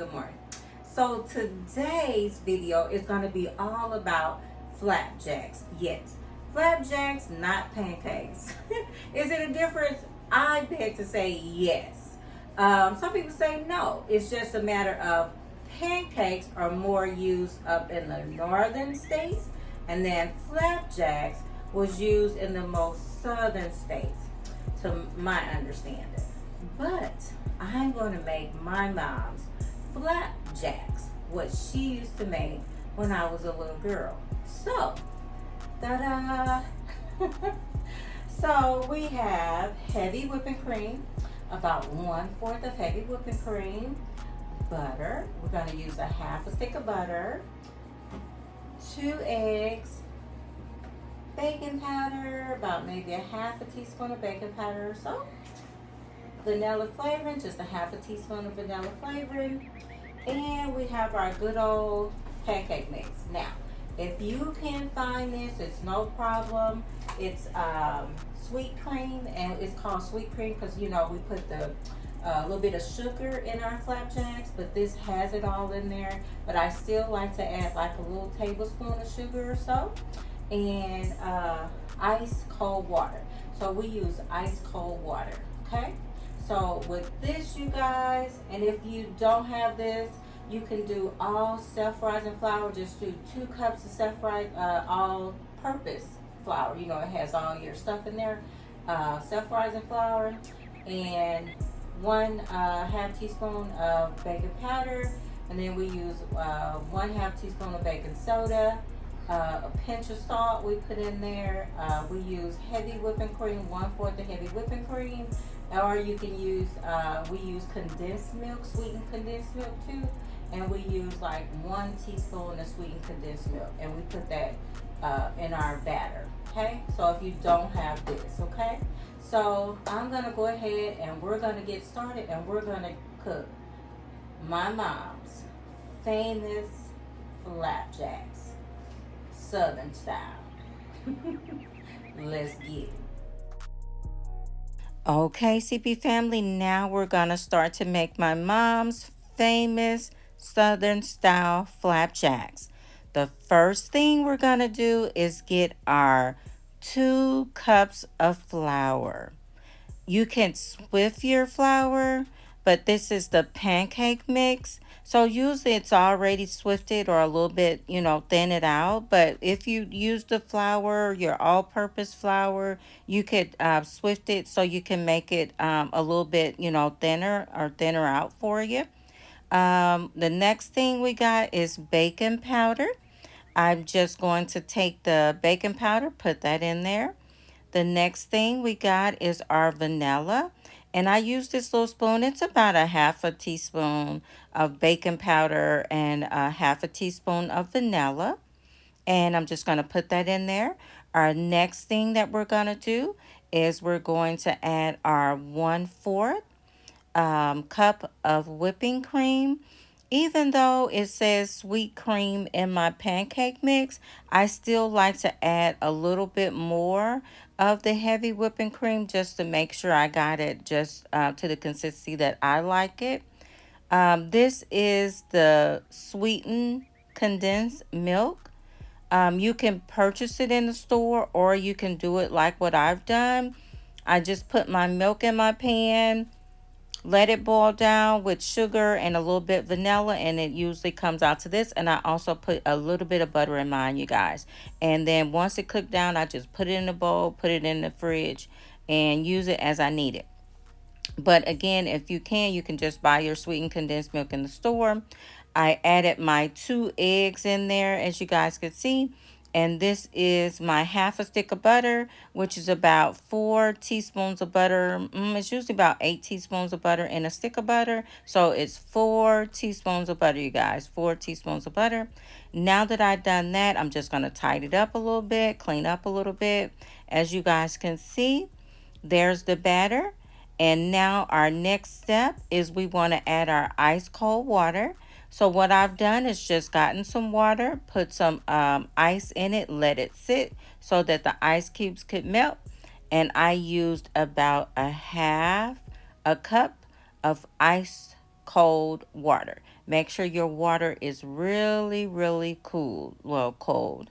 good morning. So today's video is going to be all about flapjacks. Yes, flapjacks, not pancakes. Is it a difference? I beg to say yes. Some people say no. It's just a matter of pancakes are more used up in the northern states, and then flapjacks was used in the most southern states, to my understanding. But I'm going to make my mom's flapjacks, what she used to make when I was a little girl. So, ta-da! So we have heavy whipping cream, about 1/4 of heavy whipping cream, butter. We're going to use a half a stick of butter, 2 eggs, baking powder, about maybe a half a teaspoon of baking powder or so, vanilla flavoring, just a half a teaspoon of vanilla flavoring, and we have our good old pancake mix. Now, if you can find this, it's no problem. It's sweet cream, and it's called sweet cream because we put the little bit of sugar in our flapjacks, but this has it all in there. But I still like to add like a little tablespoon of sugar or so, and ice cold water. So we use ice cold water. Okay. So with this, you guys, and if you don't have this, you can do all self-rising flour. Just do 2 cups of self-rising all-purpose flour. It has all your stuff in there. Self-rising flour, and 1/2 teaspoon of baking powder, and then we use 1/2 teaspoon of baking soda, a pinch of salt we put in there. We use heavy whipping cream, 1/4 of heavy whipping cream, or you can use, we use condensed milk, sweetened condensed milk too, and we use like 1 teaspoon of sweetened condensed milk, and we put that in our batter. Okay, so if you don't have this, okay, so I'm gonna go ahead and we're gonna get started, and we're gonna cook my mom's famous flapjacks, southern style. Let's get it. Okay, CP family, now we're gonna start to make my mom's famous southern style flapjacks. The first thing we're gonna do is get our 2 cups of flour. You can swift your flour, but this is the pancake mix. So usually it's already swifted or a little bit, thin it out. But if you use the flour, your all-purpose flour, you could swift it so you can make it a little bit, thinner or thinner out for you. The next thing we got is baking powder. I'm just going to take the baking powder, put that in there. The next thing we got is our vanilla. And I use this little spoon. It's about a half a teaspoon of baking powder and a half a teaspoon of vanilla. And I'm just going to put that in there. Our next thing that we're going to do is we're going to add our 1/4 cup of whipping cream. Even though it says sweet cream in my pancake mix, I still like to add a little bit more of the heavy whipping cream just to make sure I got it just to the consistency that I like it. This is the sweetened condensed milk. You can purchase it in the store, or you can do it like what I've done. I just put my milk in my pan, let it boil down with sugar and a little bit vanilla, and it usually comes out to this. And I also put a little bit of butter in mine, you guys. And then once it cooked down, I just put it in a bowl, put it in the fridge, and use it as I need it. But again, if you can just buy your sweetened condensed milk in the store. I added my 2 eggs in there, as you guys could see. And this is my half a stick of butter, which is about 4 teaspoons of butter. It's usually about 8 teaspoons of butter in a stick of butter. So it's 4 teaspoons of butter, you guys. 4 teaspoons of butter. Now that I've done that, I'm just going to tidy it up a little bit, clean up a little bit. As you guys can see, there's the batter. And now our next step is we want to add our ice cold water. So what I've done is just gotten some water, put some ice in it, let it sit so that the ice cubes could melt. And I used about a half a cup of ice cold water. Make sure your water is really, really cool. Well, cold.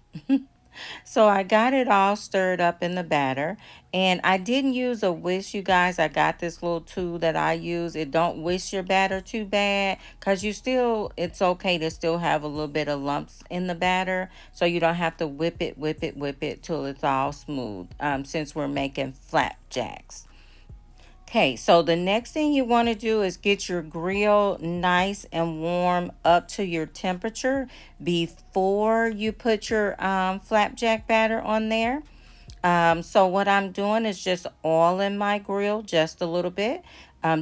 So I got it all stirred up in the batter, and I didn't use a whisk, you guys. I got this little tool that I use. It don't whisk your batter too bad, because it's okay to still have a little bit of lumps in the batter, so you don't have to whip it till it's all smooth, since we're making flapjacks. Okay, so the next thing you want to do is get your grill nice and warm up to your temperature before you put your flapjack batter on there. So what I'm doing is just oiling my grill just a little bit,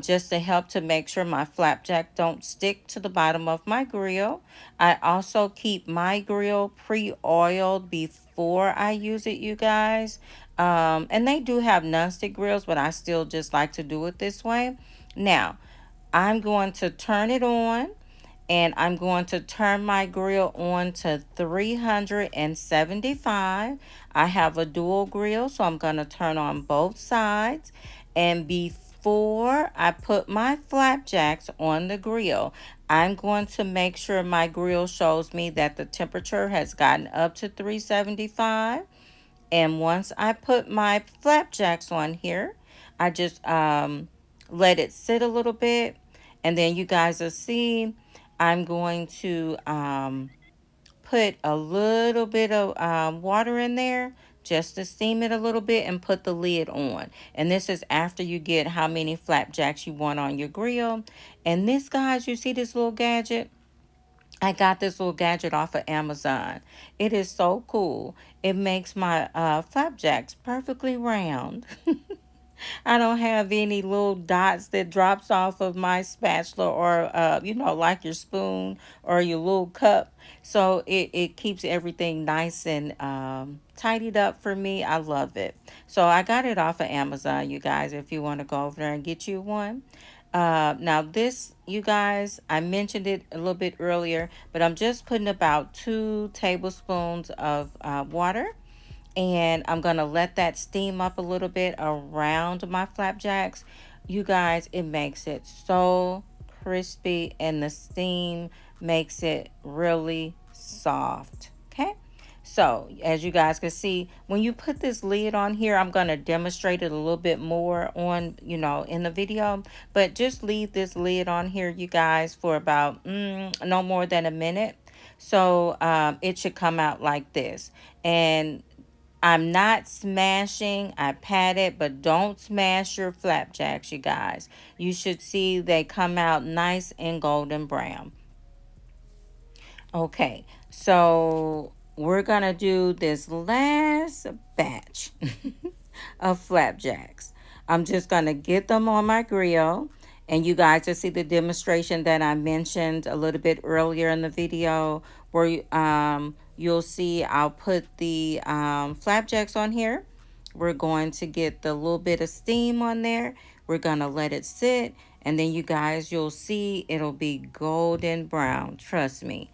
just to help to make sure my flapjack don't stick to the bottom of my grill. I also keep my grill pre-oiled before I use it, you guys. And they do have nonstick grills, but I still just like to do it this way. Now, I'm going to turn it on, and I'm going to turn my grill on to 375. I have a dual grill, so I'm going to turn on both sides. And before I put my flapjacks on the grill, I'm going to make sure my grill shows me that the temperature has gotten up to 375. And once I put my flapjacks on here, I just let it sit a little bit. And then you guys will see I'm going to put a little bit of water in there just to steam it a little bit and put the lid on. And this is after you get how many flapjacks you want on your grill. And this, guys, you see this little gadget? I got this little gadget off of Amazon. It is so cool. It makes my flapjacks perfectly round. I don't have any little dots that drops off of my spatula, or like your spoon or your little cup. So it keeps everything nice and tidied up for me. I love it. So I got it off of Amazon, you guys, if you want to go over there and get you one. Now this, you guys, I mentioned it a little bit earlier, but I'm just putting about 2 tablespoons of water, and I'm gonna let that steam up a little bit around my flapjacks. You guys, it makes it so crispy, and the steam makes it really soft. Okay, so as you guys can see, when you put this lid on here, I'm going to demonstrate it a little bit more on, in the video, but just leave this lid on here, you guys, for about no more than a minute. So it should come out like this. And I'm not smashing, I pat it, but don't smash your flapjacks, you guys. You should see they come out nice and golden brown. Okay, so we're gonna do this last batch of flapjacks. I'm just gonna get them on my grill, and you guys will see the demonstration that I mentioned a little bit earlier in the video, where you'll see I'll put the flapjacks on here. We're going to get the little bit of steam on there. We're gonna let it sit, and then you guys, you'll see it'll be golden brown. Trust me,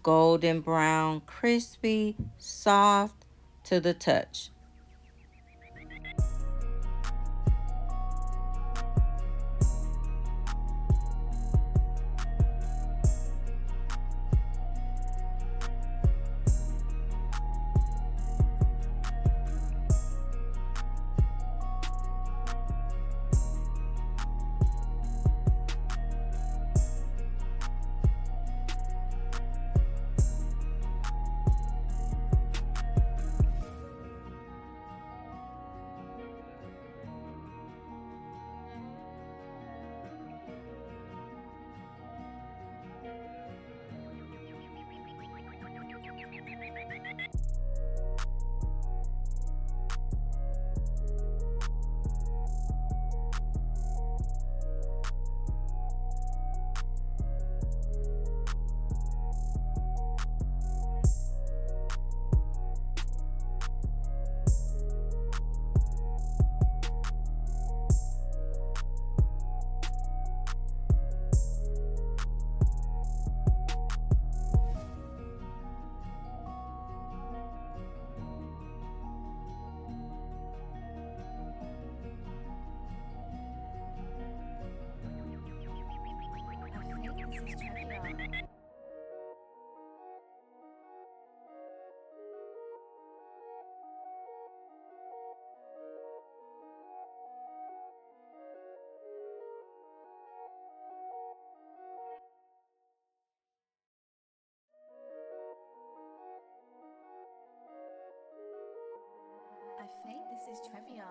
golden brown, crispy, soft to the touch. feet. This is Trevion.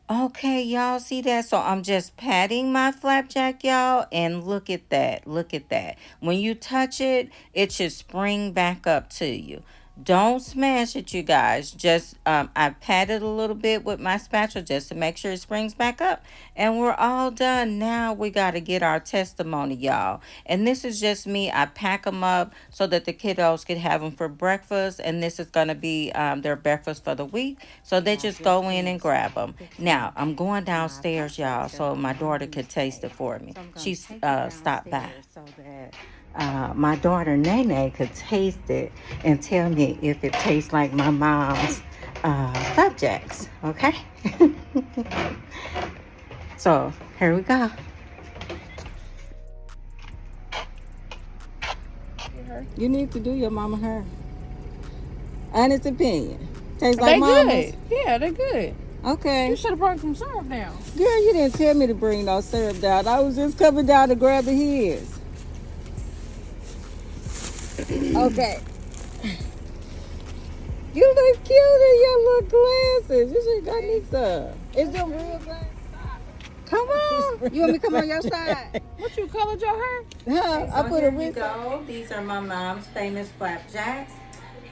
Okay, y'all see that? So I'm just patting my flapjack, y'all, and look at that. Look at that. When you touch it, it should spring back up to you. Don't smash it, you guys. Just I pat it a little bit with my spatula just to make sure it springs back up. And we're all done. Now we got to get our testimony, y'all. And this is just me. I pack them up so that the kiddos could have them for breakfast. And this is going to be their breakfast for the week. So they just go in and grab them. Now, I'm going downstairs, y'all, so my daughter could taste it for me. She's stopped by. So that my daughter Nene could taste it and tell me if it tastes like my mom's flapjacks. Okay. So here we go. You need to do your mama hair. Honest opinion. Tastes like mama's. Good. Yeah, they're good. Okay. You should have brought some syrup down. Girl, you didn't tell me to bring no syrup down. I was just coming down to grab the his. Okay. You look cute in your little glasses. You should got me some. Is them real glasses? Come on. You want me to come on your side? What, you colored your hair? Huh? I put a wrist on. These are my mom's famous flapjacks.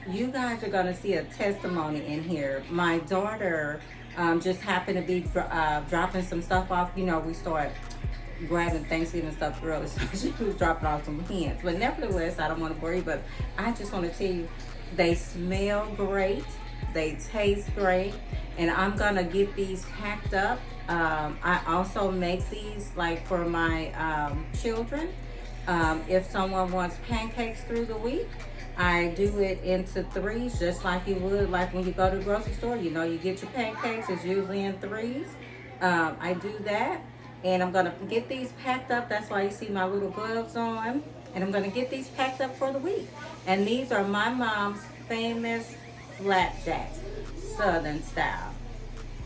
You guys are going to see a testimony in here. My daughter just happened to be dropping some stuff off. You know, we start grabbing Thanksgiving stuff early, so she was dropping off some hints. But nevertheless, I don't want to bore you, but I just want to tell you, they smell great. They taste great. And I'm going to get these packed up. I also make these like for my children. If someone wants pancakes through the week, I do it into threes, just like you would like when you go to the grocery store. You know, you get your pancakes, it's usually in threes. I do that, and I'm gonna get these packed up. That's why you see my little gloves on, and I'm gonna get these packed up for the week. And these are my mom's famous flapjacks, Southern style.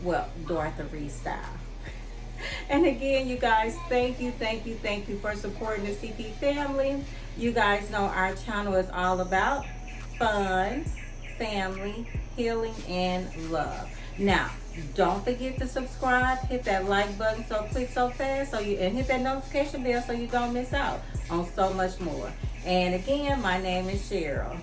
Well, Dorothy Reed style. And again, you guys, thank you for supporting the CP family. You guys know our channel is all about fun, family, healing, and love. Now, don't forget to subscribe, hit that like button so quick, so fast, and hit that notification bell so you don't miss out on so much more. And again, my name is Cheryl.